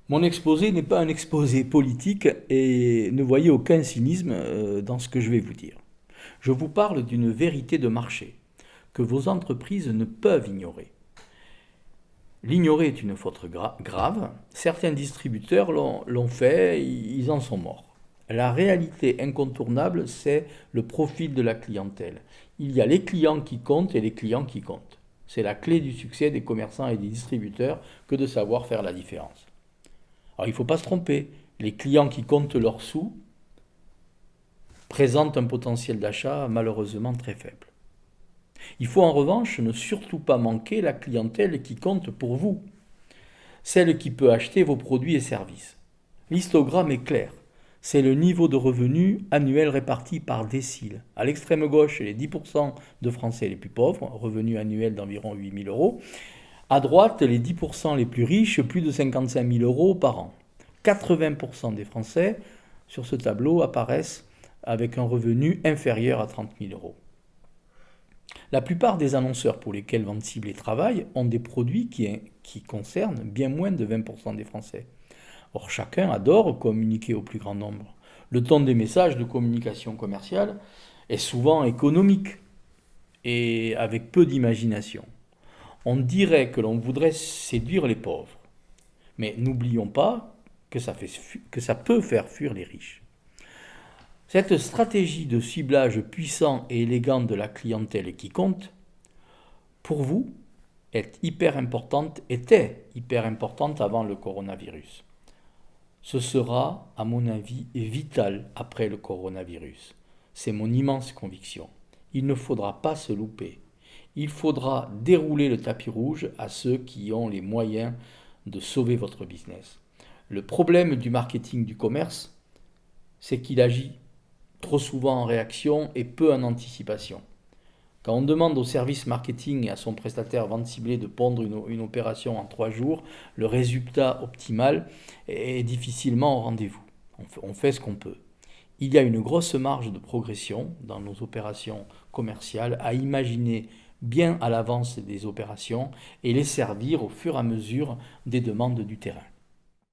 Mon exposé n'est pas un exposé politique et ne voyez aucun cynisme dans ce que je vais vous dire. Je vous parle d'une vérité de marché que vos entreprises ne peuvent ignorer. L'ignorer est une faute grave. Certains distributeurs l'ont fait, ils en sont morts. La réalité incontournable, c'est le profil de la clientèle. Il y a les clients qui comptent et les clients qui comptent. C'est la clé du succès des commerçants et des distributeurs que de savoir faire la différence. Alors il ne faut pas se tromper. Les clients qui comptent leurs sous présentent un potentiel d'achat malheureusement très faible. Il faut en revanche ne surtout pas manquer la clientèle qui compte pour vous, celle qui peut acheter vos produits et services. L'histogramme est clair. C'est le niveau de revenu annuel réparti par décile. À l'extrême gauche, les 10% de Français les plus pauvres, revenu annuel d'environ 8 000 euros. À droite, les 10% les plus riches, plus de 55 000 euros par an. 80% des Français sur ce tableau apparaissent avec un revenu inférieur à 30 000 euros. La plupart des annonceurs pour lesquels Vente Ciblée travaille ont des produits qui concernent bien moins de 20% des Français. Or, chacun adore communiquer au plus grand nombre. Le ton des messages de communication commerciale est souvent économique et avec peu d'imagination. On dirait que l'on voudrait séduire les pauvres. Mais n'oublions pas que ça peut faire fuir les riches. Cette stratégie de ciblage puissant et élégant de la clientèle qui compte, pour vous, était hyper importante avant le coronavirus. Ce sera, à mon avis, vital après le coronavirus. C'est mon immense conviction. Il ne faudra pas se louper. Il faudra dérouler le tapis rouge à ceux qui ont les moyens de sauver votre business. Le problème du marketing du commerce, c'est qu'il agit trop souvent en réaction et peu en anticipation. Quand on demande au service marketing et à son prestataire Vente Ciblée de pondre une opération en 3 jours, le résultat optimal est difficilement au rendez-vous. On fait ce qu'on peut. Il y a une grosse marge de progression dans nos opérations commerciales à imaginer bien à l'avance des opérations et les servir au fur et à mesure des demandes du terrain.